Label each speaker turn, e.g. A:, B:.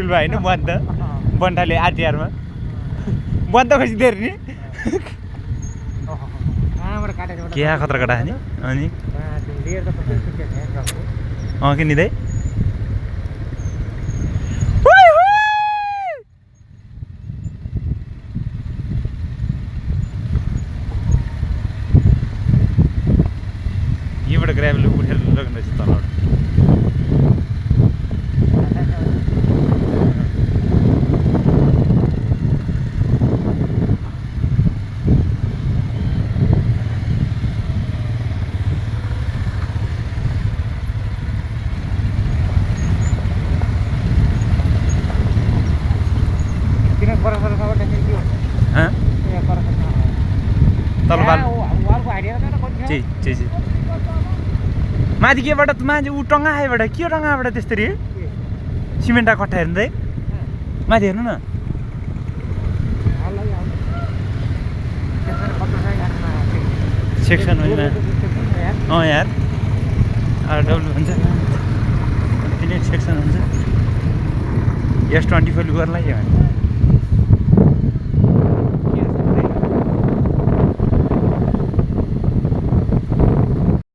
A: पुलमा होइन बन्द बन्टाले आरटिआरमा बन्द खसी दिएर नि क्या खतरा कटा नि अनि के निदै यहीँबाट ग्राभल उठेर लग्दैछ तलबाट माथि केबाट मान्छे ऊ टङ्गाएबाट के टङ्गाबाट त्यसरी सिमेन्टा कट्टा हेर्दै माथि हेर्नु न सेक्सन यार आरडब्लु हुन्छ तिनै सेक्सन हुन्छ S25 लुगरलाई